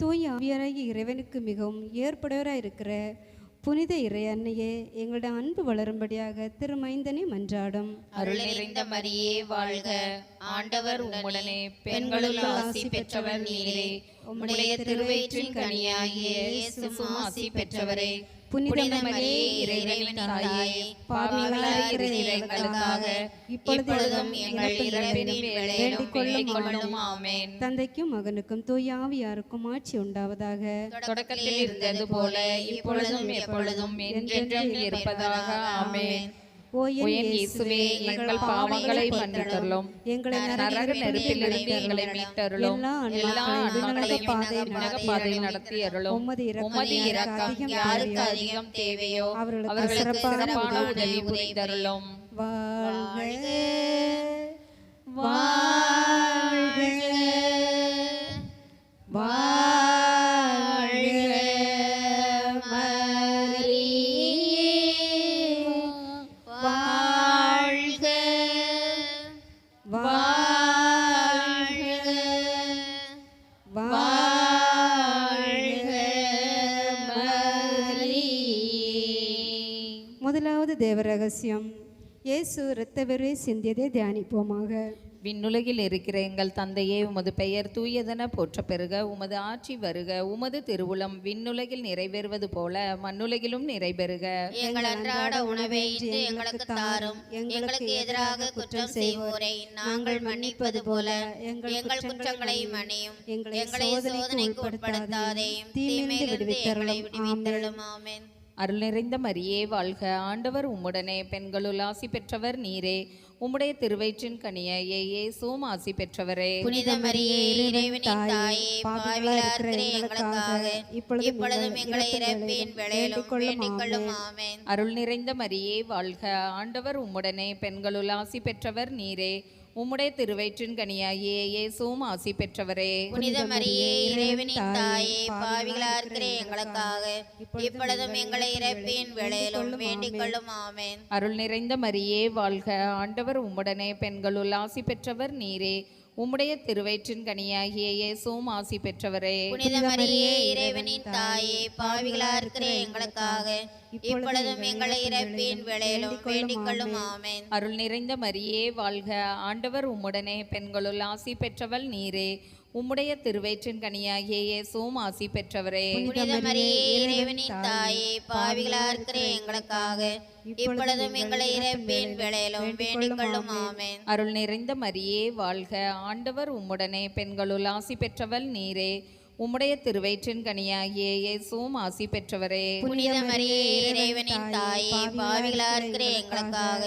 தூய ஆவியாராகிய இறைவனுக்கு மிகவும் ஏற்புடையவராயிருக்கிற புனித இறை அன்னையே, எங்களிடம் அன்பு வளரும்படியாக திருமைந்தனை மன்றாடும். அருள் நிறைந்த மரியே வாழ்க, ஆண்டவர் உம்முடனே, பெண்களுள் ஆசி பெற்றவர் நீரே. உம்முடைய திருவயிற்றின் கனியாகிய இயேசுவும் ஆசி பெற்றவரே. புனித மரியே, இறைவனின் தாயே, பாவிகளாகிய எங்களுக்காக இப்பொழுதும் எங்கள் இறப்பின் வேளையிலும் வேண்டிக் கொள்ளும். ஆமென். தந்தைக்கும் மகனுக்கும் தூய ஆவியாருக்கும் ஆட்சி உண்டாவதாக. தொடக்கத்தில் இருந்தது போல இப்பொழுதும் எப்பொழுதும் என்றென்றும் இருப்பதாக. ஆமென். ஓ என் இயேசுவே, எங்கள் பாவங்களை மன்னித்தருளும், எங்களை நரக நெருப்பிலிருந்து எங்களை மீட்டருளும், எல்லா ஆன்மாக்களையும் விண்ணக பாதையில் நடத்தியருளும். உமது இரக்கம் யாருக்கு அதிகம் தேவையோ அவர்களுக்கு சிறப்பான உதவி புரிந்தருளும். வாழ்க வாழ்க முதலாவது தேவ ரகசியம், இயேசு இரத்தவெறி சிந்தியதை தியானிப்போமாக. விண்ணுலகில் இருக்கிற எங்கள் தந்தையே, உமது பெயர் தூயதென போற்ற பெறுக. உமது ஆட்சி வருக. உமது திருவுளம் விண்ணுலகில் நிறைவேறுவது போல மண்ணுலகிலும் நிறைவேறுக. எங்கள் அன்றாட உணவை இன்று எங்களுக்கு தாரும். எங்களுக்கு எதிராக குற்றம் செய்வோரை நாங்கள் மன்னிப்பது போல எங்கள் குற்றங்களை மன்னியும். எங்களை சோதனைக்கு உட்படுத்தாதேயும், தீமையிலிருந்து எங்களை விடுவித்தருளும். ஆமென். அருள் நிறைந்த மரியே வாழ்க, ஆண்டவர் உம்முடனே, பெண்களுள் ஆசி பெற்றவர் நீரே. உம்முடைய திருவயிற்றின் கனியாகிய இயேசுவும் ஆசி பெற்றவரே. புனித மரியே, இறைவனின் தாயே, பாவிகளாகிய எங்களுக்காக இப்பொழுதும் எங்களை இறப்பின் வேளையிலும் வேண்டிக் கொள்ளும். ஆமென். அருள் நிறைந்த மரியே வாழ்க, ஆண்டவர் உம்முடனே, பெண்களுள் ஆசி பெற்றவர் நீரே. உம்முடைய திருவயிற்றின் கனியாகிய இயேசுவும் ஆசி பெற்றவரே. புனித மரியே, இறைவனின் தாயே, பாவிகளாகிய எங்களுக்காக இப்பொழுதும் எங்களை இறப்பின் வேளையிலும் வேண்டிக் கொள்ளும். ஆமென். அருள் நிறைந்த மரியே வாழ்க, ஆண்டவர் உம்முடனே, பெண்களுள் ஆசி பெற்றவர் நீரே. உம்முடைய திருவயிற்றின் கனியாகிய இயேசுவும் ஆசி பெற்றவரே. புனித மரியே, இறைவனின் தாயே, பாவிகளாகிய எங்களுக்காக இப்பொழுதும் எங்களை இறப்பின் வேளையிலும் வேண்டிக் கொள்ளும். ஆமென். அருள் நிறைந்த மரியே வாழ்க, ஆண்டவர் உம்முடனே, பெண்களுள் ஆசி பெற்றவள் நீரே. உம்முடைய திருவயிற்றின் கனியாகிய இயேசுவும் ஆசி பெற்றவரே. புனித மரியே, இறைவனின் தாயே, பாவிகளாகிய எங்களுக்காக இப்பொழுதும் எங்களை இறப்பின் வேளையிலும் வேண்டிக் கொள்ளும். ஆமென். அருள் நிறைந்த மரியே வாழ்க, ஆண்டவர் உம்முடனே, பெண்களுள் ஆசி பெற்றவள் நீரே. உம்முடைய திருவயிற்றின் கனியாகிய இயேசுவும் ஆசி பெற்றவரே. புனித மரியே, இறைவனின் தாயே, பாவிகளாகிய எங்களுக்காக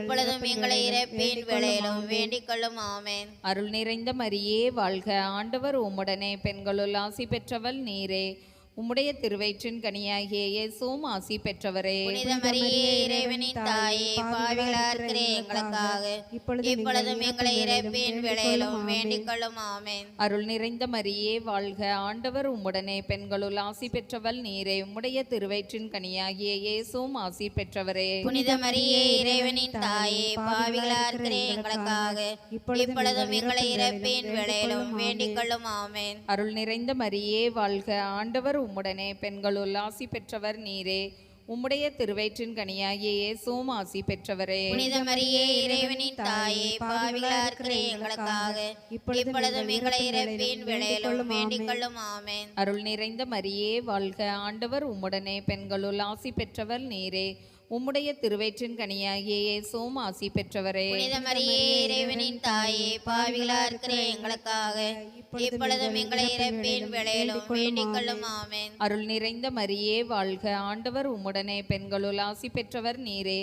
இப்பொழுதும் எங்களை இறப்பின் வேளையிலும் வேண்டிக் கொள்ளும். ஆமென். அருள் நிறைந்த மரியே வாழ்க, ஆண்டவர் உம்முடனே, பெண்களுள் ஆசி பெற்றவள் நீரே. உம்முடைய திருவயிற்றின் கனியாகிய இயேசுவும் ஆசி பெற்றவரே. புனித மரியே, இறைவனின் தாயே, பாவிகளாகிய எங்களுக்காக இப்பொழுதும் எங்களை இறப்பின் வேளையிலும் வேண்டிக் கொள்ளும். ஆமென். அருள் நிறைந்த மரியே வாழ்க, ஆண்டவர் உம்முடனே, பெண்களுள் ஆசி பெற்றவள் நீரே. உம்முடைய திருவயிற்றின் கனியாகிய இயேசுவும் ஆசி பெற்றவரே. புனித மரியே, இறைவனின் தாயே, பாவிகளாகிய எங்களுக்காக இப்பொழுதும் எங்களை இறப்பின் வேளையிலும் வேண்டிக் கொள்ளும். ஆமென். அருள் நிறைந்த மரியே வாழ்க, ஆண்டவர் உம்முடனே, பெண்களுள் ஆசி பெற்றவர் நீரே. உம்முடைய திருவயிற்றின் கனியாகிய இயேசுவும் ஆசி பெற்றவரே. புனித மரியே, இறைவனின் தாயே, பாவிகளாகிய எங்களுக்காக இப்பொழுதும் எங்களை இறப்பின் வேளையிலும் வேண்டிக் கொள்ளும். ஆமென். அருள் நிறைந்த மரியே வாழ்க, ஆண்டவர் உம்முடனே, பெண்களுள் ஆசி பெற்றவர் நீரே. உம்முடைய திருவயிற்றின் கனியாகிய இயேசுவும் ஆசி பெற்றவரே. புனித மரியே, இறைவனின் தாயே, பாவிகளாகிய எங்களுக்காக இப்பொழுதும் எங்களை இறப்பின் வேளையிலும் வேண்டிக் கொள்ளும். ஆமென். அருள் நிறைந்த மரியே வாழ்க, ஆண்டவர் உம்முடனே, பெண்களுள் ஆசி பெற்றவர் நீரே.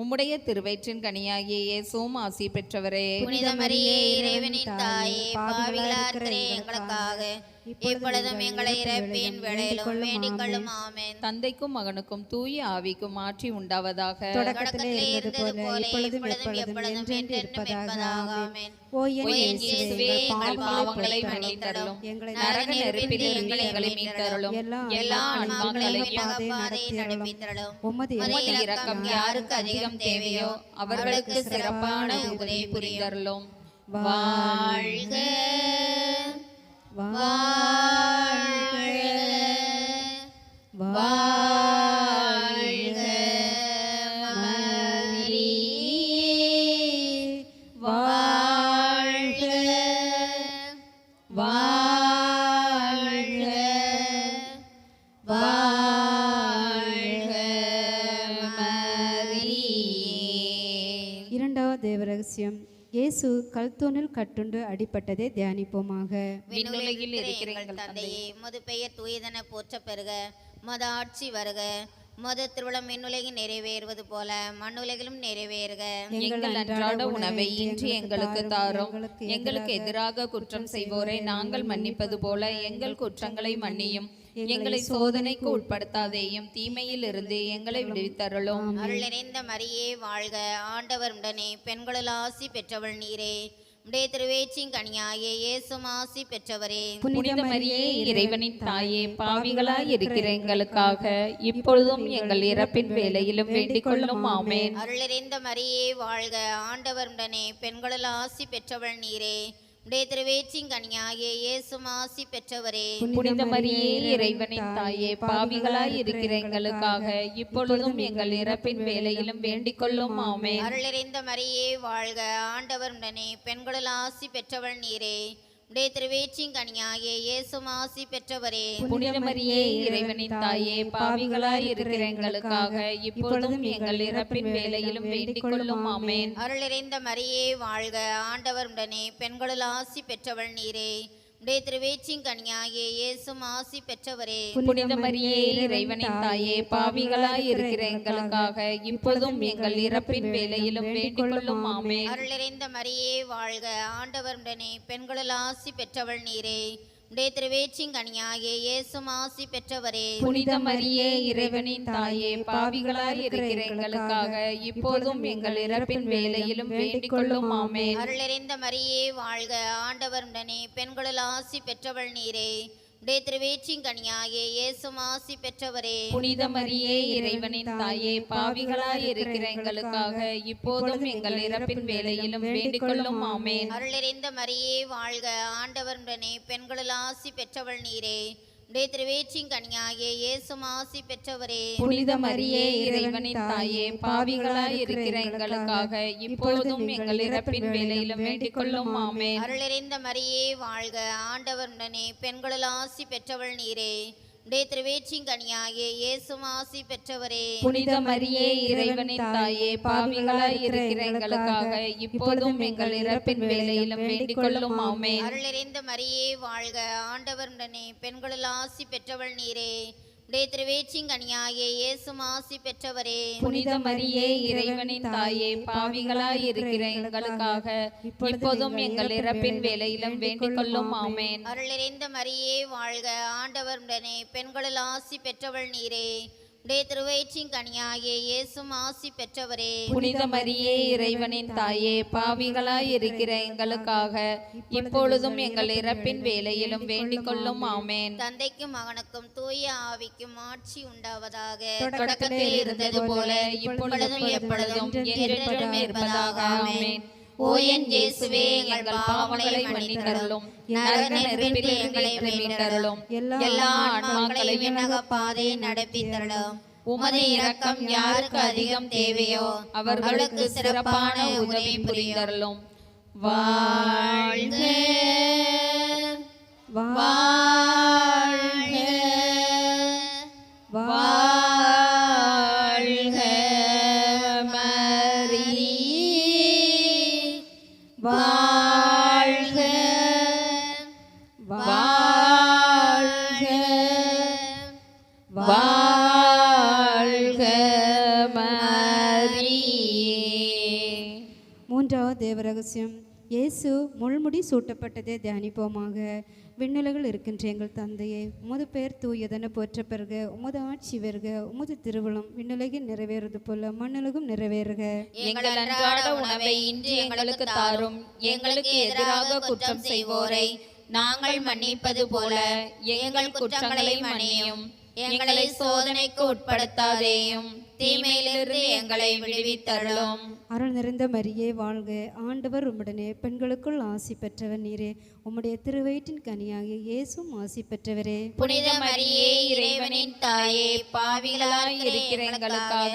உம்முடைய திருவயிற்றின் கனியாகிய இயேசுவும் ஆசி பெற்றவரே. புனித மரியே, இறைவனின் தாயே, பாவிகளாகிய எங்களுக்காக இப்பொழுதும் எங்களை இறப்பின் வேளையிலும் வேண்டிக் கொள்ளும். ஆமென். தந்தைக்கும் மகனுக்கும் தூய ஆவிக்கும் ஆட்சி உண்டாவதாக. தொடக்கத்திலே இருந்தது போல இப்பொழுதும் எப்பொழுதும் என்றென்றும் ஆமென். ஓ என் இயேசுவே, எங்கள் பாவங்களை மன்னித்தருளும், நரக நெருப்பிலிருந்து எங்களை மீட்டருளும், எல்லா ஆன்மாக்களையும் பாதையில் நடப்பித்தருளும். உமது இரக்கம் யாருக்கு அதிகம் தேவையோ அவர்களுக்கு சிறப்பான உதவி புரிந்தருளும். வாழ்க வாழ்க ரகசியம். இயேசு கல்தூணில் கட்டுண்டு அடிபட்டதை தியானிப்போமாக. விண்ணுலகில் இருக்கிற எங்கள் தந்தையே, உமது பெயர் தூயதென போற்றப் பெறுக. உமது ஆட்சி வருக. உமது திருவிழம் விண்ணுலகில் நிறைவேறுவது போல மண்ணுலகிலும் நிறைவேறுக. எங்கள் அன்றாட உணவை இன்று எங்களுக்கு தாரும். எங்களுக்கு எதிராக குற்றம் செய்வோரை நாங்கள் மன்னிப்பது போல எங்கள் குற்றங்களை மன்னியும். எங்களை சோதனைக்கு உட்படுத்தாதேயும், தீமையில் இருந்து எங்களை விடுவித்தருளும். அருள் நிறைந்த மரியே வாழ்க. ஆண்டவர் உடனே பெண்களுள் ஆசி பெற்றவள் நீரே. உடைய திருவேற்றின் கனியாகிய இயேசுவும் ஆசி பெற்றவரே. புனித மரியே, இறைவனின் தாயே, பாவிகளாய் இருக்கிற எங்களுக்காக இப்பொழுதும் எங்கள் இறப்பின் வேளையிலும் வேண்டிக் கொள்ளும். ஆமென். அருள் நிறைந்த மரியே வாழ்க. ஆண்டவர் உடனே பெண்களுள் ஆசி பெற்றவள் நீரே. உடைய திருவேற்றின் கனியாகிய இயேசுவும் ஆசி பெற்றவரே. புனித மரியே, இறைவனின் தாயே, பாவிகளாய் இருக்கிற எங்களுக்காக இப்பொழுதும் எங்கள் இறப்பின் வேளையிலும் வேண்டிக் கொள்ளும். ஆமென். அருள் நிறைந்த மரியே வாழ்க. ஆண்டவர் உடனே பெண்களுள் ஆசி பெற்றவள் நீரே. உடைய திருவேற்றின் கனியாகிய இயேசுவும் ஆசி பெற்றவரே. புனித மரியே, இறைவனின் தாயே, பாவிகளாய் இருக்கிற எங்களுக்காக இப்பொழுதும் எங்கள் இறப்பின் வேளையிலும் வேண்டிக் கொள்ளும். ஆமென். அருள் நிறைந்த மரியே வாழ்க. ஆண்டவர் உடனே பெண்களுள் ஆசி பெற்றவள் நீரே. உடைய திருவேற்றின் கனியாகிய இயேசுவும் ஆசி பெற்றவரே. புனித மரியே, இறைவனின் தாயே, பாவிகளாய் இருக்கிற எங்களுக்காக இப்பொழுதும் எங்கள் இறப்பின் வேளையிலும் வேண்டிக் கொள்ளும். ஆமென். அருள் நிறைந்த மரியே வாழ்க. ஆண்டவர் உடனே பெண்களுள் ஆசி பெற்றவள் நீரே. உடைய திருவேற்றின் கனியாகிய இயேசுவும் ஆசி பெற்றவரே. புனித மரியே, இறைவனின் தாயே, பாவிகளாய் இருக்கிற எங்களுக்காக இப்போதும் எங்கள் இறப்பின் வேளையிலும் வேண்டிக் கொள்ளும். ஆமென். அருள் நிறைந்த மரியே வாழ்க. ஆண்டவர் உடனே பெண்களுள் ஆசி பெற்றவள் நீரே. உடைய திருவேற்றின் கனியாகிய இயேசுவும் ஆசி பெற்றவரே. புனித மரியே, இறைவனின் தாயே, பாவிகளாய் இருக்கிற எங்களுக்காக இப்போதும் எங்கள் இறப்பின் வேளையிலும் வேண்டிக் கொள்ளும். ஆமென். அருள் நிறைந்த மரியே வாழ்க. ஆண்டவர் உடனே பெண்களுள் ஆசி பெற்றவள் நீரே. உடைய திருவேற்றின் கனியாகிய இயேசுவும் ஆசி பெற்றவரே. புனித மரியே, இறைவனின் தாயே, பாவிகளாய் இருக்கிற எங்களுக்காக இப்பொழுதும் எங்கள் இறப்பின் வேளையிலும் வேண்டிக் கொள்ளும். ஆமென். அருள் நிறைந்த மரியே வாழ்க. ஆண்டவர் உடனே பெண்களுள் ஆசி பெற்றவள் நீரே. உடைய திருவேற்றின் கனியாகிய இயேசுவும் ஆசி பெற்றவரே. புனித மரியே, இறைவனின் தாயே, பாவிகளாய் இருக்கிற எங்களுக்காக இப்போதும் எங்கள் இறப்பின் வேளையிலும் வேண்டிக் கொள்ளும். ஆமென். அருள் நிறைந்த மரியே வாழ்க. ஆண்டவர் உடனே பெண்களுள் ஆசி பெற்றவள் நீரே. உடைய திருவேற்றின் கனியாகிய இயேசுவும் ஆசி பெற்றவரே. புனித மரியே, இறைவனின் தாயே, பாவிகளாய் இருக்கிற எங்களுக்காக இப்போதும் எங்கள் இறப்பின் வேளையிலும் வேண்டிக் கொள்ளும். ஆமென். அருள் நிறைந்த மரியே வாழ்க. ஆண்டவர் உடனே பெண்களுள் ஆசி பெற்றவள் நீரே. உடைய திருவயிற்றின் கனியாகிய இயேசுவும் ஆசி பெற்றவரே. புனித மரியே, இறைவனின் தாயே, பாவிகளாய் இருக்கிற எங்களுக்காக இப்பொழுதும் எங்கள் இறப்பின் வேளையிலும் வேண்டிக் கொள்ளும். ஆமென். தந்தைக்கும் மகனுக்கும் தூய ஆவிக்கும் ஆட்சி உண்டாவதாக. தொடக்கத்தில் இருந்தது போல இப்பொழுதும் எப்பொழுதும் என்றென்றும் இருப்பதாக. ஆமென். ஓ என் இயேசுவே, எங்கள் பாவங்களை மன்னித்தருளும். நரக நெருப்பில் எங்களை மீட்டருளும். எல்லா ஆன்மாக்களையும் விண்ணக பாதையை நடப்பித்தருளும். உமது இரக்கம் யாருக்கு அதிகம் தேவையோ அவர்களுக்கு சிறப்பான உதவி புரிந்தருளும். வாழ்க வாழ்க வாழ்க வாழ்க வாழ்க வாழ்க மரியே. மூன்றாவது தேவரகசியம். இயேசு முள்முடி சூட்டப்பட்டதை தியானிப்போமாக. விண்ணுலகில் இருக்கின்ற எங்கள் தந்தையே, உமது பெயர் தூயதென போற்ற பெறுக. உமது ஆட்சி வருக. உமது திருவுளம் விண்ணுலகில் நிறைவேறுவது போல மண்ணுலகும் நிறைவேறுக. எங்கள் அன்றாட உணவை இன்று எங்களுக்கு தாரும். எங்களுக்கு எதிராக குற்றம் செய்வோரை நாங்கள் மன்னிப்பது போல எங்கள் குற்றங்களை மன்னியும். எங்களை சோதனைக்கு உட்படுத்தாதேயும், தீமையிலிருந்து எங்களை விடுவித்தருளும். அருள் நிறைந்த மரியே வாழ்க. ஆண்டவர் உம்முடனே பெண்களுக்குள் ஆசி பெற்றவர் நீரே. உம்முடைய திருவயிற்றின் கனியாகிய இயேசுவும் ஆசி பெற்றவரே. புனித மரியே, இறைவனின் தாயே, பாவிகளாய் இருக்கிற எங்களுக்காக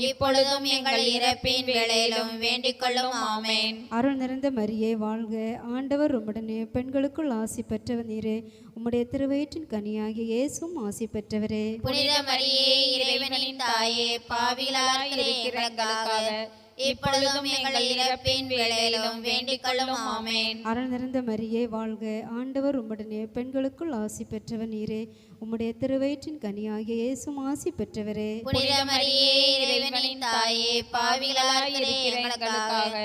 இப்பொழுதும் எங்கள் இறப்பின் வேளையிலும் வேண்டிக் கொள்ளும். ஆமென். அருள் நிறைந்த மரியே வாழ்க. ஆண்டவர் உம்முடனே பெண்களுக்குள் ஆசி பெற்றவர் நீரே. உம்முடைய திருவயிற்றின் கனியாகிய இயேசுவும் ஆசி பெற்றவரே. புனித மரியே, இறைவனின் தாயே, பாவிகளாய் இருக்கிற எங்களுக்காக இப்பொழுதும் எங்கள் இறப்பின் வேளையிலும் வேண்டிக் கொள்ளும் ஆமென். அருள் நிறைந்த மரியே வாழ்க, ஆண்டவர் உம்முடனே, பெண்களுக்குள் ஆசி பெற்றவர் நீரே. உம்முடைய திருவயிற்றின் கனியாகிய இயேசுவும் ஆசி பெற்றவரே. புனித மரியே, இறைவனின் தாயே, பாவிகளாய் இருக்கிற எங்களுக்காக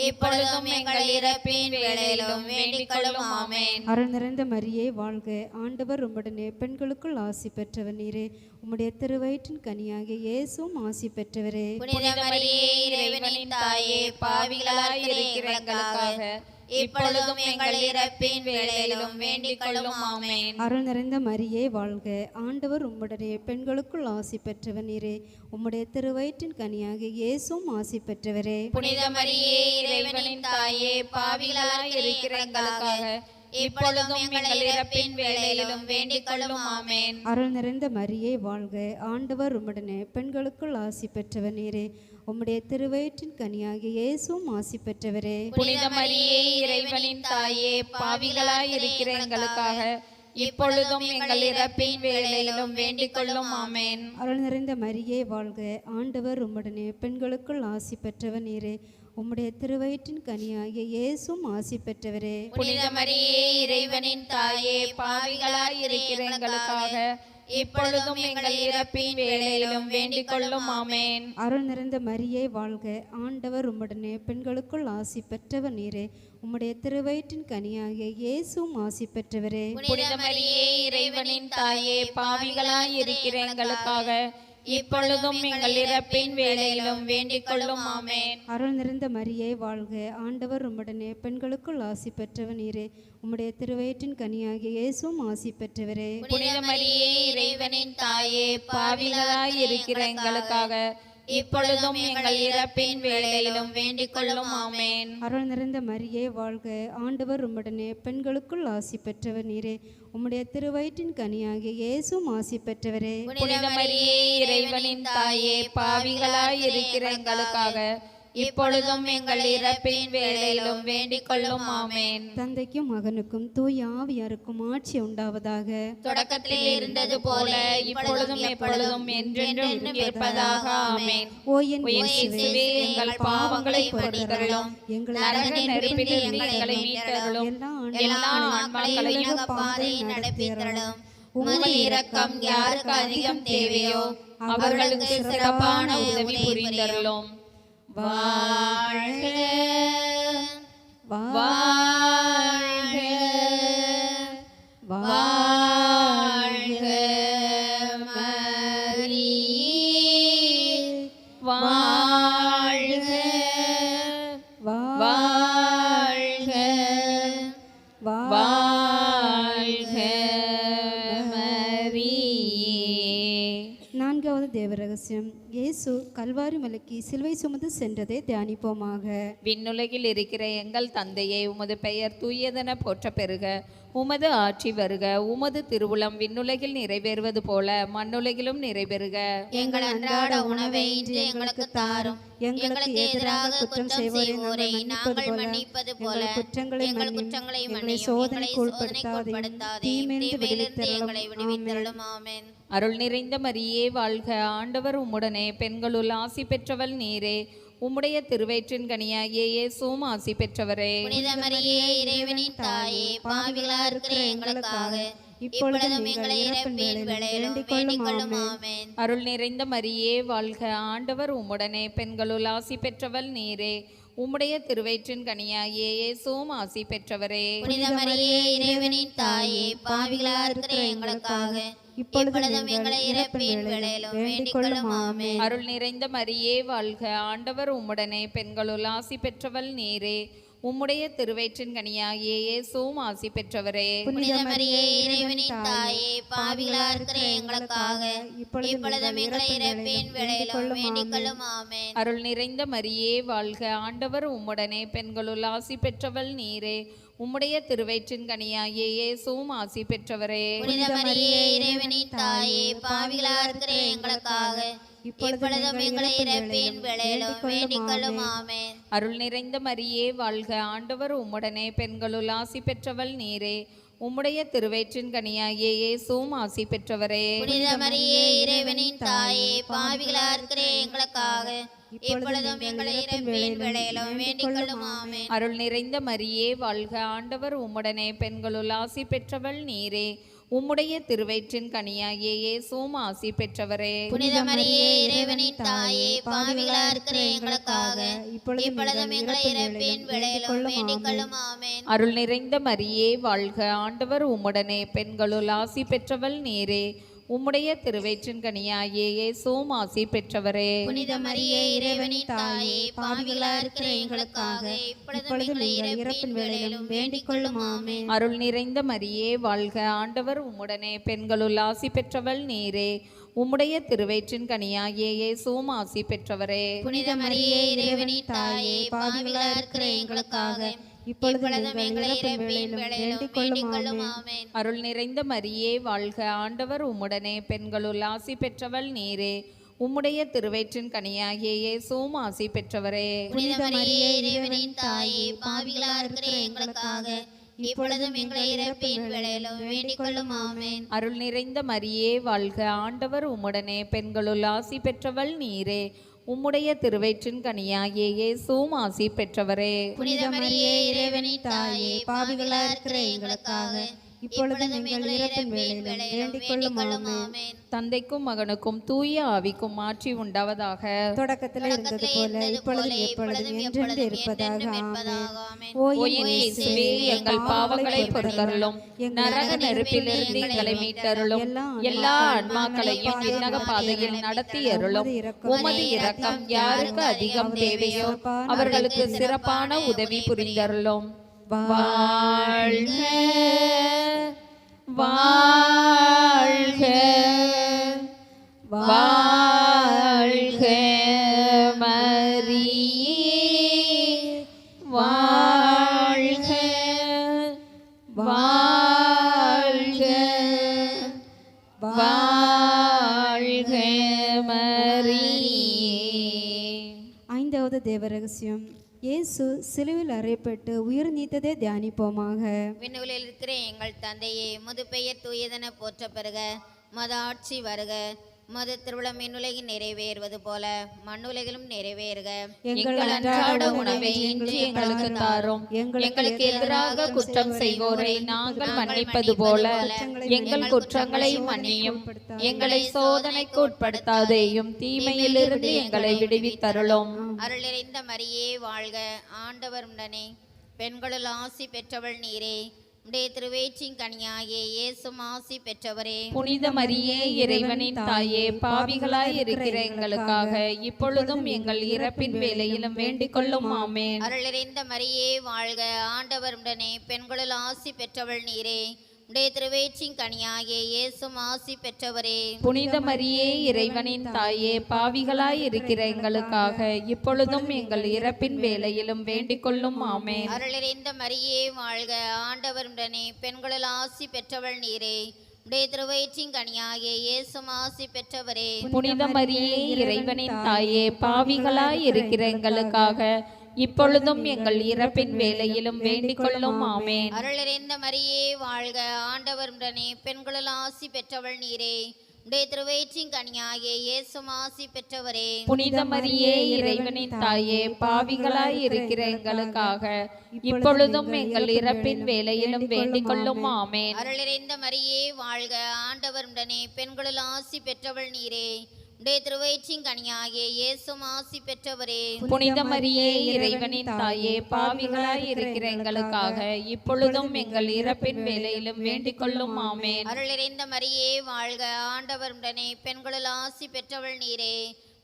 இப்பொழுதும் எங்கள் இறப்பின் வேளையிலும் வேண்டிக் கொள்ளும் ஆமென். அருள் நிறைந்த மரியே வாழ்க, ஆண்டவர் உம்முடனே, பெண்களுக்குள் ஆசி பெற்றவர் நீரே. உம்முடைய திருவயிற்றின் கனியாகிய இயேசுவும் ஆசி பெற்றவரே. புனித மரியே, இறைவனின் தாயே, பாவிகளாய் இருக்கிற எங்களுக்காக இப்பொழுதும் எங்கள் இறப்பின் வேளையிலும் வேண்டிக் கொள்ளும் ஆமென். அருள் நிறைந்த மரியே வாழ்க, ஆண்டவர் உம்முடனே, பெண்களுக்குள் ஆசி பெற்றவர் நீரே. உம்முடைய திருவயிற்றின் கனியாகிய இயேசுவும் ஆசி பெற்றவரே. புனித மரியே, இறைவனின் தாயே, பாவிகளாய் இருக்கிற எங்களுக்காக இப்பொழுதும் எங்கள் இறப்பின் வேளையிலும் வேண்டிக் கொள்ளும் ஆமென். அருள் நிறைந்த மரியே வாழ்க, ஆண்டவர் உம்முடனே, பெண்களுக்குள் ஆசி பெற்றவர் நீரே. உம்முடைய திருவயிற்றின் கனியாகிய இயேசுவும் ஆசி பெற்றவரே. புனித மரியே, இறைவனின் தாயே, பாவிகளாய் இருக்கிற எங்களுக்காக இப்பொழுதும் எங்கள் இறப்பின் வேளையிலும் வேண்டிக் கொள்ளும் ஆமென். அருள் நிறைந்த மரியே வாழ்க, ஆண்டவர் உம்முடனே, பெண்களுக்குள் ஆசி பெற்றவர் நீரே. உம்முடைய திருவயிற்றின் கனியாகிய இயேசுவும் ஆசி பெற்றவரே. புனித மரியே, இறைவனின் தாயே, பாவிகளாய் இருக்கிற எங்களுக்காக இப்பொழுதும் எங்கள் இறப்பின் வேளையிலும் வேண்டிக் கொள்ளும் ஆமென். அருள் நிறைந்த மரியே வாழ்க, ஆண்டவர் உம்முடனே, பெண்களுக்குள் ஆசி பெற்றவர் நீரே. உம்முடைய திருவயிற்றின் கனியாகிய இயேசுவும் ஆசி பெற்றவரே. புனித மரியே, இறைவனின் தாயே, பாவிகளாய் இருக்கிற எங்களுக்காக இப்பொழுதும் எங்கள் இறப்பின் வேளையிலும் வேண்டிக் கொள்ளும் ஆமென். அருள் நிறைந்த மரியே வாழ்க, ஆண்டவர் உம்முடனே, பெண்களுக்குள் ஆசி பெற்றவர் நீரே. உம்முடைய திருவயிற்றின் கனியாகிய இயேசுவும் ஆசி பெற்றவரே. புனித மரியே, இறைவனின் தாயே, பாவிகளாய் இருக்கிற எங்களுக்காக இப்பொழுதும் எங்கள் இறப்பின் வேளையிலும் வேண்டிக் கொள்ளும் ஆமென். அருள் நிறைந்த மரியே வாழ்க, ஆண்டவர் உம்முடனே, பெண்களுக்குள் ஆசி பெற்றவர் நீரே. உம்முடைய திருவயிற்றின் கனியாகிய இயேசுவும் ஆசி பெற்றவரே. புனித மரியே, இறைவனின் தாயே, பாவிகளாய் இருக்கிற எங்களுக்காக இப்பொழுதும் எங்கள் இறப்பின் வேளையிலும் வேண்டிக் கொள்ளும் ஆமென். தந்தைக்கும் மகனுக்கும் தூய ஆவியாருக்கும் ஆட்சி உண்டாவதாக. தொடக்கத்தில் இருந்தது போல இப்பொழுதும் எப்பொழுதும் என்றென்றும் இருப்பதாக ஆமென். ஓ என் இயேசுவே, எங்கள் பாவங்களை பொறுத்தருளும், நரக நெருப்பிலிருந்து எங்களை மீட்டருளும், எல்லா ஆன்மாக்களையும் பாதையில் நடப்பித்தருளும். உமது இரக்கம் யாருக்கு அதிகம் தேவையோ அவர்களுக்கு சிறப்பான உதவி புரிந்தருளும். வாழ்க வாழ்க வாழ்க மரியே, வாழ்க வாழ்க வாழ்க மரியே. நான்காவது தேவ ரகசியம், இயேசு கல்வாரி மலைக்கு சிலுவை சுமந்து சென்றதை தியானிப்போமாக. விண்ணுலகில் இருக்கிற எங்கள் தந்தையே, உமது பெயர் தூயதென போற்ற பெறுக. உமது ஆட்சி வருக. உமது திருவுளம் விண்ணுலகில் நிறைவேறுவது போல மண்ணுலகிலும் நிறைவேறுக. எங்கள் அன்றாட உணவை இன்று எங்களுக்கு தாரும். எங்களுக்கு எதிராக குற்றம் செய்வோரை நாங்கள் மன்னிப்பது போல எங்கள் குற்றங்களை மன்னியும். சோதனைக்கு உட்படுத்தாதேயும், தீமையிலிருந்து எங்களை விடுவித்தருளும். ஆமென். அருள் நிறைந்த மரியே வாழ்க, ஆண்டவர் உம்முடனே, பெண்களுள் ஆசி பெற்றவள் நீரே. உம்முடைய திருவயிற்றின் கனியாகிய இயேசுவும் ஆசி பெற்றவரே. புனித மரியே, இறைவனின் தாயே, பாவிகளாய் இருக்கிற எங்களுக்காக இப்பொழுதும் எங்கள் இறப்பின் வேளையிலும் வேண்டிக் கொள்ளும். ஆமென். அருள் நிறைந்த மரியே வாழ்க, ஆண்டவர் உம்முடனே, பெண்களுள் ஆசி பெற்றவள் நீரே. உம்முடைய திருவயிற்றின் கனியாகிய இயேசுவும் ஆசி பெற்றவரே. புனித மரியே, இறைவனின் தாயே, பாவிகளாய் இருக்கிற எங்களுக்காக இப்பொழுதும் எங்களை இறப்பின் வேளையிலும் வேண்டிக் கொள்ளும். ஆமென். அருள் நிறைந்த மரியே வாழ்க, ஆண்டவர் உம்முடனே, பெண்களுள் ஆசி பெற்றவள் நீரே. உம்முடைய திருவயிற்றின் கனியாகிய இயேசுவும் ஆசி பெற்றவரே. புனித மரியே, இறைவனின் தாயே, பாவிகளாய் இருக்கிற எங்களுக்காக இப்பொழுதும் எங்களை இறப்பின் வேளையிலும் வேண்டிக் கொள்ளும். ஆமென். அருள் நிறைந்த மரியே வாழ்க, ஆண்டவர் உம்முடனே, பெண்களுள் ஆசி பெற்றவள் நீரே. உம்முடைய திருவயிற்றின் கனியாகிய இயேசுவும் ஆசி பெற்றவரே. புனித மரியே, இறைவனின் தாயே, பாவிகளாய் இருக்கிற எங்களுக்காக இப்பொழுதும் எங்களை இறப்பின் வேளையிலும் வேண்டிக் கொள்ளும். ஆமென். அருள் நிறைந்த மரியே வாழ்க, ஆண்டவர் உம்முடனே, பெண்களுள் ஆசி பெற்றவள் நீரே. உம்முடைய திருவயிற்றின் கனியாகிய இயேசுவும் ஆசி பெற்றவரே. புனித மரியே, இறைவனின் தாயே, பாவிகளாய் இருக்கிற எங்களுக்காக இப்பொழுதும் எங்கள் இறப்பின் வேளையிலும் வேண்டிக் கொள்ளும். ஆமென். அருள் நிறைந்த மரியே வாழ்க, ஆண்டவர் உம்முடனே, பெண்களுள் ஆசி பெற்றவள் நீரே. உம்முடைய திருவயிற்றின் கனியாகிய இயேசுவும் ஆசி பெற்றவரே. புனித மரியே, இறைவனின் தாயே, பாவிகளா இருக்கிற எங்களுக்காக இப்பொழுதும் எங்கள் இறப்பின் வேளையிலும் வேண்டிக் கொள்ளும். ஆமென். அருள் நிறைந்த மரியே வாழ்க, ஆண்டவர் உம்முடனே, பெண்களுள் ஆசி பெற்றவள் நீரே. உம்முடைய திருவயிற்றின் கனியாகிய இயேசுவும் ஆசி பெற்றவரே. புனித மரியே, இறைவனின் தாயே, பாவிகளா இருக்கிற எங்களுக்காக இப்பொழுதும் எங்கள் இறப்பின் வேளையிலும் வேண்டிக் கொள்ளும். ஆமென். அருள் நிறைந்த மரியே வாழ்க, ஆண்டவர் உம்முடனே, பெண்களுள் ஆசி பெற்றவள் நீரே. உம்முடைய திருவயிற்றின் கனியாகிய இயேசுவும் ஆசி பெற்றவரே. புனித மரியே, இறைவனின் தாயே, பாவிகளா இருக்கிற எங்களுக்காக இப்பொழுதும் எங்கள் இறப்பின் வேளையிலும் வேண்டிக் கொள்ளும். ஆமென். அருள் நிறைந்த மரியே வாழ்க, ஆண்டவர் உம்முடனே, பெண்களுள் ஆசி பெற்றவள் நீரே. உம்முடைய திருவயிற்றின் கனியாகிய இயேசுவும் ஆசி பெற்றவரே. புனித மரியே, இறைவனின் தாயே, பாவிகளா இருக்கிற எங்களுக்காக இப்பொழுதும் எங்கள் இறப்பின் வேளையிலும் வேண்டிக் கொள்ளும். ஆமென். அருள் நிறைந்த மரியே வாழ்க, ஆண்டவர் உம்முடனே, பெண்களுள் ஆசி பெற்றவள் நீரே. உம்முடைய திருவயிற்றின் கனியாகிய இயேசுவும் ஆசி பெற்றவரே. புனித மரியே, இறைவனின் தாயே, பாவிகளா இருக்கிற எங்களுக்காக இப்பொழுதும் எங்கள் இறப்பின் வேளையிலும் வேண்டிக் கொள்ளும். ஆமென். தந்தைக்கும் மகனுக்கும் தூய ஆவிக்கும் மாற்றி உண்டாவதாக. தொடக்கத்தில் இருந்தது போல இப்பொழுதும் எப்பொழுதும் என்றென்று இருப்பதாக. ஆமென். ஓ என் இயேசுவே, எங்கள் பாவங்களை பொறுத்தருளும், நரக நெருப்பிலிருந்து எங்களை மீட்டருளும், எல்லா ஆன்மாக்களையும் விண்ணக பாதையில் நடத்தி அருளும். உமது இரக்கம் யாருக்கு அதிகம் தேவையோ அவர்களுக்கு சிறப்பான உதவி புரிந்தருளும். வாழ்க வாழ்க வாழ்க மரியே வாழ்க வாழ்க வாழ்க மரியே. ஐந்தாவது தேவ ரகசியம், இயேசு சிலுவில் அறையப்பட்டு உயிர் நீத்ததை தியானிப்போமாக. விண்ணுகளில் இருக்கிற எங்கள் தந்தையே, முது பெயர் தூயதென போற்ற பெறுக. மது ஆட்சி வருக. மது திருவிழம் விண்ணுலகில் நிறைவேறுவது போல மண்ணுலகிலும் நிறைவேறுக. எங்கள் அன்றாட உணவை இன்று எங்களுக்கு தாரும். எங்களுக்கு எதிராக குற்றம் செய்வோரை நாங்கள் மன்னிப்பது போல எங்கள் குற்றங்களை மன்னியும். எங்களை சோதனைக்கு உட்படுத்தாதேயும், தீமையிலிருந்து எங்களை விடுவித்தருளும். அருள் நிறைந்த மரியே வாழ்க, ஆண்டவர் உடனே, பெண்களுள் ஆசி பெற்றவள் நீரே. உடைய திருவயிற்றின் கனியாகிய இயேசுவும் ஆசி பெற்றவரே. புனித மரியே, இறைவனின் தாயே, பாவிகளாய் இருக்கிற எங்களுக்காக இப்பொழுதும் எங்கள் இறப்பின் வேளையிலும் வேண்டிக் கொள்ளும். ஆமென். அருள் நிறைந்த மரியே வாழ்க, ஆண்டவர் உடனே, பெண்களுள் ஆசி பெற்றவள் நீரே. உடைய திருவயிற்றின் கனியாகிய இயேசுவும் ஆசி பெற்றவரே. புனித மரியே, இறைவனின் தாயே, பாவிகளாய் இருக்கிற எங்களுக்காக இப்பொழுதும் எங்கள் இறப்பின் வேளையிலும் வேண்டிக் கொள்ளும். ஆமென். அருள் நிறைந்த மரியே வாழ்க, ஆண்டவர் உடனே, பெண்களுள் ஆசி பெற்றவள் நீரே. உடைய திருவயிற்றின் கனியாகிய இயேசுவும் ஆசி பெற்றவரே. புனித மரியே, இறைவனின் தாயே, பாவிகளாய் இருக்கிற எங்களுக்காக இப்பொழுதும் எங்கள் இறப்பின் வேளையிலும் வேண்டிக் கொள்ளும். ஆமென். அருள் நிறைந்த மரியே வாழ்க, ஆண்டவர் உடனே, பெண்களுள் ஆசி பெற்றவள் நீரே. உடைய திருவயிற்றின் கனியாகிய இயேசுவும் ஆசி பெற்றவரே. புனித மரியே, இறைவனின் தாயே, பாவிகளாய் இருக்கிற எங்களுக்காக இப்பொழுதும் எங்கள் இறப்பின் வேளையிலும் வேண்டிக் கொள்ளும். ஆமென். அருள் நிறைந்த மரியே வாழ்க, ஆண்டவர் உடனே, பெண்களுள் ஆசி பெற்றவள் நீரே. உடைய திருவயிற்றின் கனியாகிய இயேசுவும் ஆசி பெற்றவரே. புனித மரியே, இறைவனின் தாயே, பாவிகளாய் இருக்கிற எங்களுக்காக இப்பொழுதும் எங்கள் இறப்பின் வேளையிலும் வேண்டிக் கொள்ளும். ஆமென். அருள் நிறைந்த மரியே வாழ்க, ஆண்டவர் உடனே, பெண்களுள் ஆசி பெற்றவள் நீரே.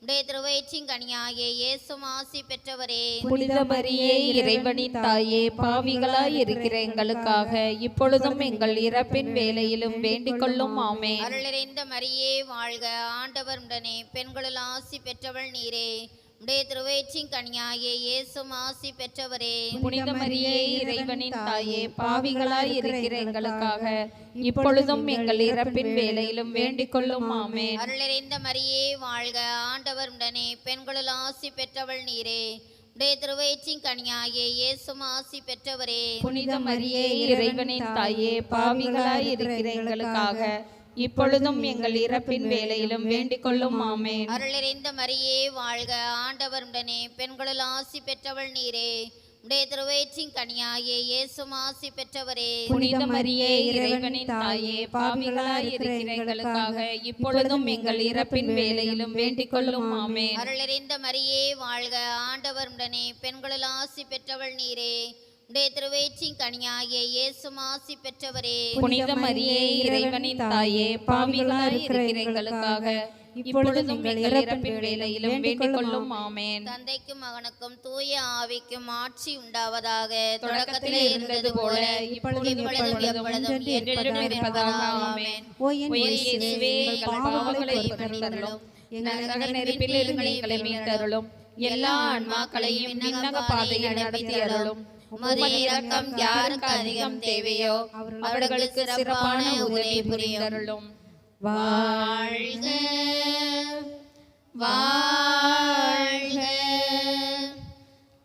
உடைய திருவயிற்றின் கனியாகிய இயேசுவும் ஆசி பெற்றவரே. புனித மரியே, இறைவனின் தாயே, பாவிகளாய் இருக்கிற எங்களுக்காக இப்பொழுதும் எங்கள் இறப்பின் வேளையிலும் வேண்டிக் கொள்ளும். ஆமென். அருள் நிறைந்த மரியே வாழ்க, ஆண்டவர் உடனே, பெண்களுள் ஆசி பெற்றவள் நீரே. உடைய திருவயிற்றின் கனியாகிய இயேசுவும் ஆசி பெற்றவரே. புனித மரியே, இறைவனின் தாயே, பாவிகளாய் இருக்கிற எங்களுக்காக இப்பொழுதும் எங்கள் இறப்பின் வேளையிலும் வேண்டிக் கொள்ளும். ஆமென். அருள் நிறைந்த மரியே வாழ்க, ஆண்டவர் உடனே, பெண்களுள் ஆசி பெற்றவள் நீரே. உடைய திருவயிற்றின் கனியாகிய இயேசுவும் ஆசி பெற்றவரே. புனித மரியே, இறைவனின் தாயே, பாவிகளாய் இருக்கிற எங்களுக்காக இப்பொழுதும் எங்கள் இறப்பின் வேளையிலும் வேண்டிக் கொள்ளும் ஆமென். அருளிறைந்த மரியே வாழ்க, ஆண்டவர் உடனே பெண்களுள் ஆசி பெற்றவள் நீரே. உடைய திருவயிற்றின் கனியாகிய இயேசுவும் ஆசி பெற்றவரே. புனித மரியே, இறைவனின் தாயே, பாவிகளாய் இருக்கிற எங்களுக்காக இப்பொழுதும் எங்கள் இறப்பின் வேளையிலும் வேண்டிக் கொள்ளும் ஆமென். அருளிறைந்த மரியே வாழ்க, ஆண்டவர் உடனே பெண்களுள் ஆசி பெற்றவள் நீரே. உடைய திருவயிற்றின் கனியாகிய இயேசுவும் ஆசி பெற்றவரே. புனித மரியே, இறைவனின் தாயே, பாவிகளாய் இருக்கிற எங்களுக்காக இப்பொழுதும் எங்கள் இறப்பின் வேளையிலும் வேண்டிக் கொள்ளும் ஆமென். தந்தைக்கும் மகனுக்கும் தூய ஆவிக்கும் ஆட்சி உண்டாவதாக. தொடக்கத்திலே இருந்தது போல இப்பொழுதும் எப்பொழுதும் என்றென்றும் இருப்பதாக ஆமென். ஓ என் இயேசுவே, எங்கள் பாவங்களை பொறுத்தருளும், நரக நெருப்பிலிருந்து எங்களை மீட்டருளும், எல்லா ஆன்மாக்களையும் விண்ணக பாதையில் நடத்தி அருளும். உமது இரக்கம் யாருக்கு அதிகம் தேவையோ அவர்களுக்கு சிறப்பான உதவி புரிந்தருளும். வாழ்க வாழ்க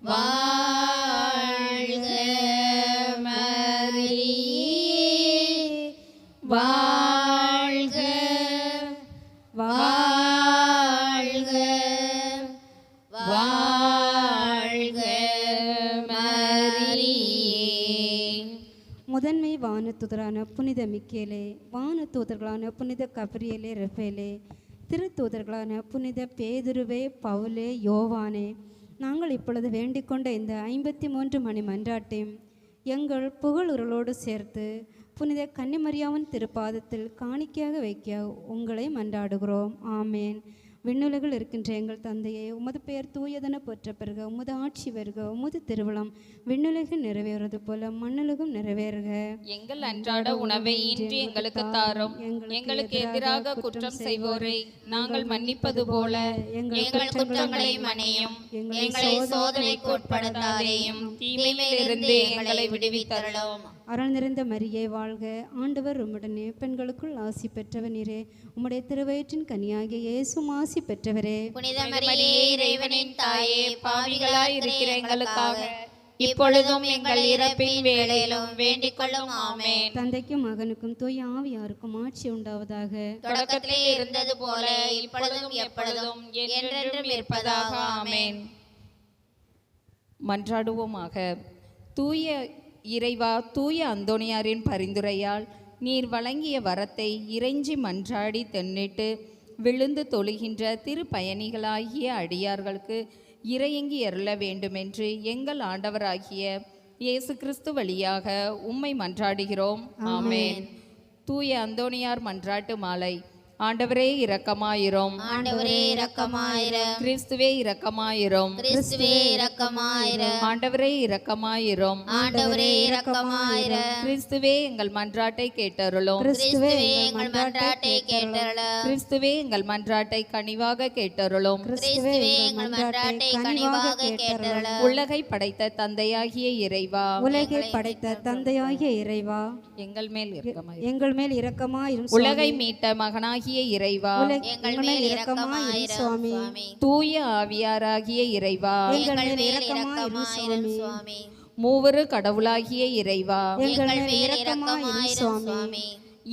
வாழ்க மரியே, வாழ்க வாழ்க வாழ்க மரியே. முதன்மை வானதூதரான புனித மிக்கேலே, வானதூதர்களான புனித கப்ரியேலே, ரஃபேலே, திருத்தூதர்களான புனித பேதுருவே, பவுலே, யோவானே, நாங்கள் இப்பொழுது வேண்டிக்கொண்ட இந்த 53 மணி மன்றாட்டையும் எங்கள் புகழுறலோடு சேர்த்து புனித கன்னிமரியாவின் திருப்பாதத்தில் காணிக்கையாக வைக்க உங்களை மன்றாடுகிறோம். ஆமேன். விண்ணுலகில் இருக்கின்ற எங்கள் தந்தையே, உமது பெயர் தூயதென போற்ற பெறுக, உமது ஆட்சி வருக, உமது திருவிழம் விண்ணுலகில் நிறைவேறுவது போல மண்ணுலகும் நிறைவேறுக. எங்கள் அன்றாட உணவை இன்று எங்களுக்கு தாரும். எங்களுக்கு எதிராக குற்றம் செய்வோரை நாங்கள் மன்னிப்பது போல எங்கள் குற்றங்களை மன்னியும். எங்களை சோதனைக்கு உட்படுத்தாதேயும், தீமையிலிருந்து எங்களை விடுவித்தருளும். அருள் நிறைந்த மரியே வாழ்க, ஆண்டவர் உம்முடனே, பெண்களுக்குள் ஆசி பெற்றவர் நீரே. உம்முடைய திருவயிற்றின் கனியாகிய இயேசுவும் ஆசி பெற்றவரே. புனித மரியே, இறைவனின் தாயே, பாவிகளாய் இருக்கிற எங்களுக்காக இப்பொழுதும் எங்கள் இறப்பின் வேளையிலும் வேண்டிக் கொள்ளும் ஆமென். தந்தைக்கும் மகனுக்கும் தூய ஆவியாருக்கும் ஆட்சி உண்டாவதாக. தொடக்கத்திலே இருந்தது போல இப்பொழுதும் எப்பொழுதும் என்றென்றும் இருப்பதாக ஆமென். மன்றாடுவோமாக. தூய இறைவா, தூய அந்தோணியாரின் பரிந்துரையால் நீர் வழங்கிய வரத்தை இறைஞ்சி மன்றாடி தென்னிட்டு விழுந்து தொழுகின்ற திருப்பயணிகளாகிய அடியார்களுக்கு இறையங்கி அருள வேண்டுமென்று எங்கள் ஆண்டவராகிய இயேசு கிறிஸ்து வழியாக உம்மை மன்றாடுகிறோம். ஆமென். தூய அந்தோணியார் மன்றாட்டு மாலை. ஆண்டவரே இரக்கமாயிரும். ஆண்டவரே இரக்கமாயிரும். கிறிஸ்துவே இரக்கமாயிரும். கிறிஸ்துவே இரக்கமாயிரும். ஆண்டவரே இரக்கமாயிரும். ஆண்டவரே இரக்கமாயிரும். கிறிஸ்துவே எங்கள் மன்றாட்டை கேட்டருளும். கிறிஸ்துவே எங்கள் மன்றாட்டை கேட்டருளும். கிறிஸ்துவே எங்கள் மன்றாட்டை கனிவாக கேட்டருளும். கிறிஸ்துவே எங்கள் மன்றாட்டை கனிவாக கேட்டருளும். உலகை படைத்த தந்தையாகிய இறைவா, உலகை படைத்த தந்தையாகிய இறைவா, எங்கள் மேல் இரக்கமாயிரும். எங்கள் மேல் இரக்கமாயிரும். உலகை மீட்ட மகனாகிய இறைவா, எங்கள் மேல் இரக்கமாயிரும் சுவாமி. தூய ஆவியாராகிய இறைவா, எங்கள் மேல் இரக்கமாயிரும் சுவாமி. மூவரு கடவுளாகிய இறைவா, எங்கள் மேல் இரக்கமாயிரும் சுவாமி.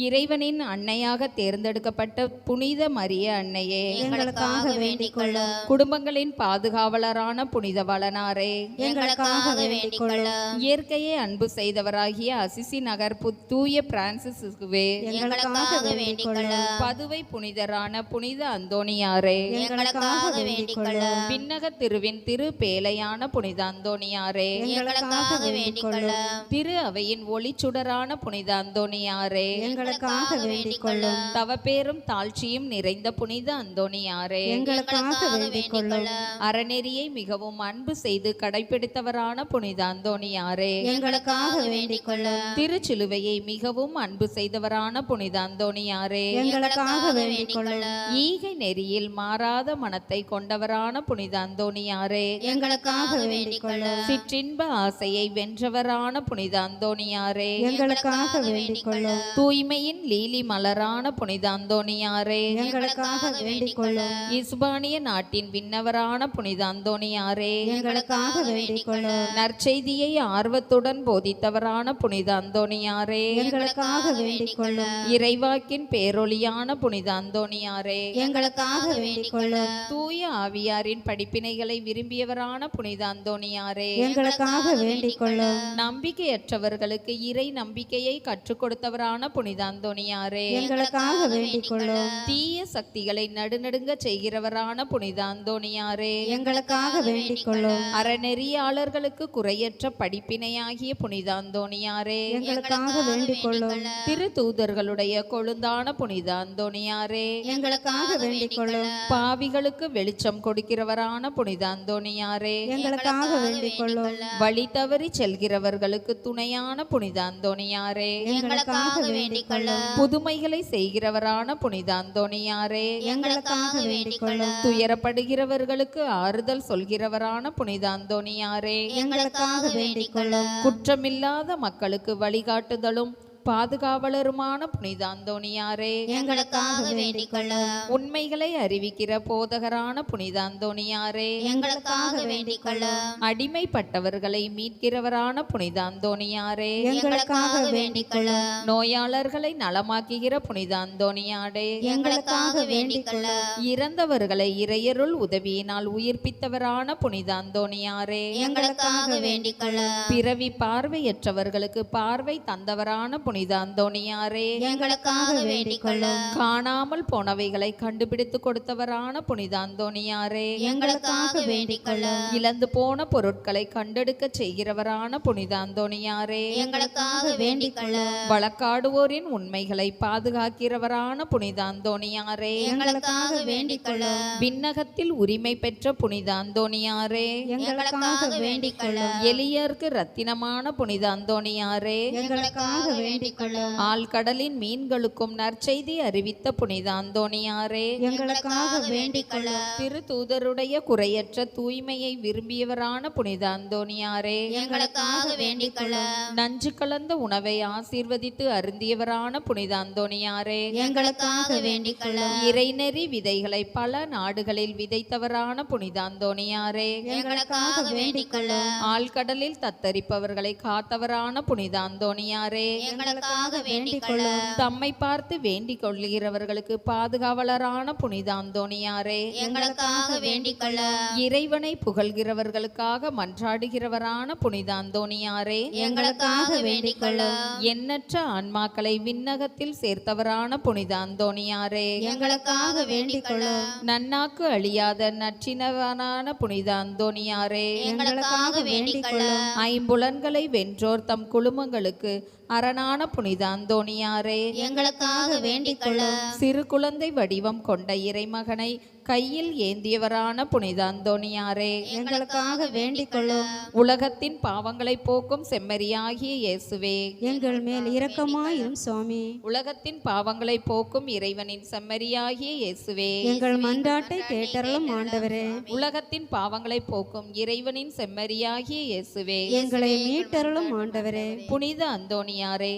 இறைவனின் அன்னையாக தேர்ந்தெடுக்கப்பட்ட புனித மரிய அன்னையே, எங்களுக்காக வேண்டிக் கொள்ளும். குடும்பங்களின் பாதுகாவலரான புனித வளனாரே, எங்களுக்காக வேண்டிக் கொள்ளும். இயற்கையை அன்பு செய்தவராகிய அசிசி நகர் தூய பிரான்சிஸ்குவே, எங்களுக்காக வேண்டிக் கொள்ளும். பதுவை புனிதரான புனித அந்தோணியாரே, எங்களுக்காக வேண்டிக் கொள்ளும். விண்ணக திருவின் திரு பேலையான புனித அந்தோணியாரே, எங்களுக்காக வேண்டிக் கொள்ளும். திரு அவையின் ஒளிச்சுடரான புனித அந்தோணியாரே, எங்களுக்காக வேண்டிக் கொள்ளும். தவப்பேரும் தாழ்ச்சியும் நிறைந்த புனித அந்தோணியாரே, எங்களுக்காக வேண்டிக் கொள்ளும். அறநெறியை மிகவும் அன்பு செய்து கடைபிடித்தவரான புனித அந்தோணியாரே, எங்களுக்காக வேண்டிக் கொள்ளும். திருச்சிலுவையை மிகவும் அன்பு செய்தவரான புனித அந்தோணியாரே, எங்களுக்காக வேண்டிக் கொள்ளும். ஈகை நெறியில் மாறாத மனத்தை கொண்டவரான புனித அந்தோணியாரே, எங்களுக்காக வேண்டிக் கொள்ளும். சிற்றின்ப ஆசையை வென்றவரான புனித அந்தோணியாரே, எங்களுக்காக வேண்டிக் கொள்ளும். தூய்மை தூய்மையின் லீலி மலரான புனித அந்தோணியாரே, எங்களுக்காக வேண்டிக் கொள்ளும். இஸ்பானிய நாட்டின் விண்ணவரான புனித அந்தோணியாரே, எங்களுக்காக வேண்டிக் கொள்ளும். நற்செய்தியை ஆர்வத்துடன் போதித்தவரான புனித அந்தோணியாரே, எங்களுக்காக வேண்டிக் கொள்ளும். இறைவாக்கின் பேரொளியான புனித அந்தோணியாரே, எங்களுக்காக வேண்டிக் கொள்ளும். தூய ஆவியாரின் படிப்பினைகளை விரும்பியவரான புனித அந்தோணியாரே, எங்களுக்காக வேண்டிக் கொள்ளும். நம்பிக்கையற்றவர்களுக்கு இறை நம்பிக்கையை கற்றுக் கொடுத்தவரான புனித அந்தோணியாரே, எங்களுக்காக வேண்டிக் கொள்ளும். தீய சக்திகளை நடுநடுங்க செய்கிறவரான புனித அந்தோணியாரே, எங்களுக்காக வேண்டிக் கொள்ளும். அறநெறியாளர்களுக்கு குறையற்ற படிப்பினையாகிய புனித அந்தோணியாரே, எங்களுக்காக வேண்டிக் கொள்ளும். திரு தூதர்களுடைய கொழுந்தான புனித அந்தோணியாரே, எங்களுக்காக வேண்டிக் கொள்ளும். பாவிகளுக்கு வெளிச்சம் கொடுக்கிறவரான புனித அந்தோணியாரே, எங்களுக்காக வேண்டிக் கொள்ளும். வழி தவறி செல்கிறவர்களுக்கு துணையான புனித அந்தோணியாரே, எங்களுக்காக வேண்டிக் கொள்ளும். புதுமைகளை செய்கிறவரான புனித அந்தோணியாரே, எங்களுக்காக வேண்டிக் கொள்ளும். துயரப்படுகிறவர்களுக்கு ஆறுதல் சொல்கிறவரான புனித அந்தோணியாரே, எங்களுக்காக வேண்டிக் கொள்ளும். குற்றமில்லாத மக்களுக்கு வழிகாட்டுதலும் பாதுகாவலருமான புனித அந்தோணியாரே, எங்களுக்காக வேண்டிக் கொள்ளும். உண்மைகளை அறிவிக்கிற போதகரான புனித அந்தோணியாரே, எங்களுக்காக வேண்டிக் கொள்ளும். அடிமைப்பட்டவர்களை மீட்கிறவரான புனித அந்தோணியாரே, எங்களுக்காக வேண்டிக் கொள்ளும். நோயாளர்களை நலமாக்குகிற புனித அந்தோணியாரே, எங்களுக்காக வேண்டிக் கொள்ளும். இறந்தவர்களை இறையருள் உதவியினால் உயிர்ப்பித்தவரான புனித அந்தோணியாரே, எங்களுக்காக வேண்டிக் கொள்ளும். பிறவி பார்வையற்றவர்களுக்கு பார்வை தந்தவரான புனித அந்தோணியாரே, எங்களுக்காக வேண்டிக் கொள்ளும். காணாமல் போனவைகளை கண்டுபிடித்து கொடுத்தவரான புனித அந்தோணியாரே, எங்களுக்காக வேண்டிக் கொள்ளும். இழந்து போன பொருட்களை கண்டெடுக்க செய்கிறவரான புனித அந்தோணியாரே, எங்களுக்காக வேண்டிக் கொள்ளும். வழக்காடுவோரின் உண்மைகளை பாதுகாக்கிறவரான புனித அந்தோணியாரே, எங்களுக்காக வேண்டிக் கொள்ளும். விண்ணகத்தில் உரிமை பெற்ற புனித அந்தோணியாரே, எங்களுக்காக வேண்டிக் கொள்ளும். எளியர்க்கு ரத்தினமான புனித அந்தோணியாரே, எங்களுக்காக வேண்டிக் கொள்ளும். ஆழ்கடலின் மீன்களுக்கும் நற்செய்தி அறிவித்த புனித அந்தோணியாரே, எங்களுக்காக வேண்டிக் கொள்ளும். திரு தூதருடைய குறையற்ற தூய்மையை விரும்பியவரான புனித அந்தோணியாரே, எங்களுக்காக வேண்டிக் கொள்ளும். நஞ்சு கலந்த உணவை ஆசீர்வதித்து அருந்தியவரான புனித அந்தோணியாரே, எங்களுக்காக வேண்டிக் கொள்ளும். இறைநெறி விதைகளை பல நாடுகளில் விதைத்தவரான புனித அந்தோணியாரே, எங்களுக்காக வேண்டிக் கொள்ளும். ஆழ்கடலில் தத்தரிப்பவர்களை காத்தவரான புனித அந்தோணியாரே, எங்களுக்காக வேண்டிக் கொள்ளும். தம்மை பார்த்து வேண்டிக் கொள்கிறவர்களுக்கு பாதுகாவலரான புனித அந்தோணியாரே, எங்களுக்காக வேண்டிக் கொள்ளும். இறைவனை புகழ்கிறவர்களுக்காக மன்றாடுகிறவரான புனித அந்தோணியாரே, எங்களுக்காக வேண்டிக் கொள்ளும். எண்ணற்ற ஆன்மாக்களை விண்ணகத்தில் சேர்த்தவரான புனித அந்தோணியாரே, எங்களுக்காக வேண்டிக் கொள்ளும். நன்னாக்கு அழியாத நற்றினவனான புனித அந்தோணியாரே, எங்களுக்காக வேண்டிக் கொள்ளும். ஐம்புலன்களை வென்றோர் தம் குழுமங்களுக்கு அரணான புனித அந்தோணியாரே, எங்களுக்காக வேண்டிக் கொள்ளும். சிறு குழந்தை வடிவம் கொண்ட இறைமகனை கையில் ஏந்தியவரான புனித அந்தோணியாரே, எங்களுக்காக வேண்டிக் கொள்ளும். உலகத்தின் பாவங்களை போக்கும் செம்மறியாகிய இயேசுவே, எங்கள் மேல் இரக்கமாயிரும் சுவாமி. உலகத்தின் பாவங்களை போக்கும் இறைவனின் செம்மறியாகிய இயேசுவே, எங்கள் மன்றாட்டை கேட்டருளும் ஆண்டவரே. உலகத்தின் பாவங்களை போக்கும் இறைவனின் செம்மறியாகிய இயேசுவே, எங்களை மீட்டருளும் ஆண்டவரே. புனித அந்தோணியாரே,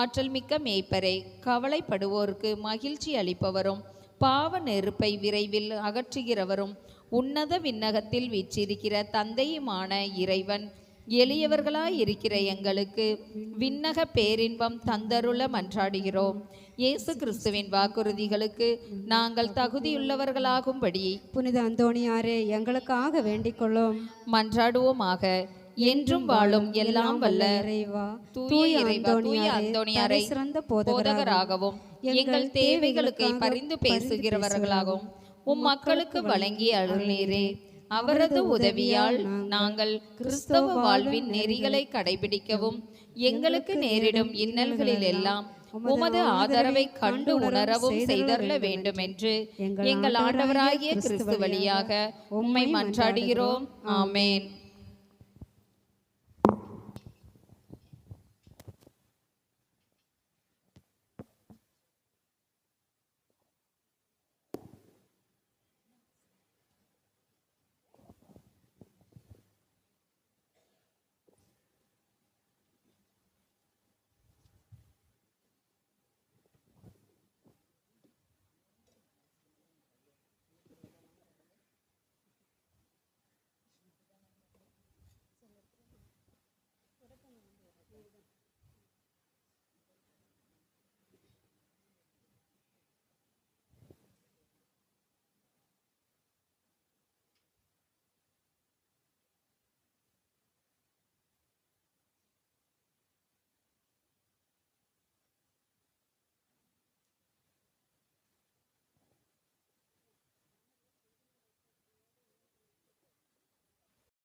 ஆற்றல் மிக்க மேய்ப்பரே, கவலைப்படுவோருக்கு மகிழ்ச்சி அளிப்பவரும் பாவ நெருப்பை விரைவில் அகற்றுகிறவரும் உன்னத விண்ணகத்தில் வீற்றிருக்கிற தந்தையுமான இறைவன், எளியவர்களாய் இருக்கிற எங்களுக்கு விண்ணக பேரின்பம் தந்தருள மன்றாடுகிறோம். இயேசு கிறிஸ்துவின் வாக்குறுதிகளுக்கு நாங்கள் தகுதியுள்ளவர்களாகும்படி புனித அந்தோணியாரே, எங்களுக்காக வேண்டிக் கொள்ளும். மன்றாடுவோமாக. என்றும் வாழும் எல்லாம் வல்ல இறைவா, தூய அந்தோணியாரை சிறந்த போதகராகவும் எங்கள் தேவைகளுக்கு பரிந்து பேசுகிறவர்களாகவும் உம் மக்களுக்கு வழங்கி அருளீரே. அவரது உதவியால் நாங்கள் கிறிஸ்தவ வாழ்வின் நெறிகளை கடைபிடிக்கவும் எங்களுக்கு நேரிடும் இன்னல்களில் எல்லாம் உமது ஆதரவை கண்டு உணரவும் செய்தருள வேண்டும் என்று எங்கள் ஆண்டவராகிய கிறிஸ்து வழியாக உம்மை மன்றாடுகிறோம். ஆமேன்.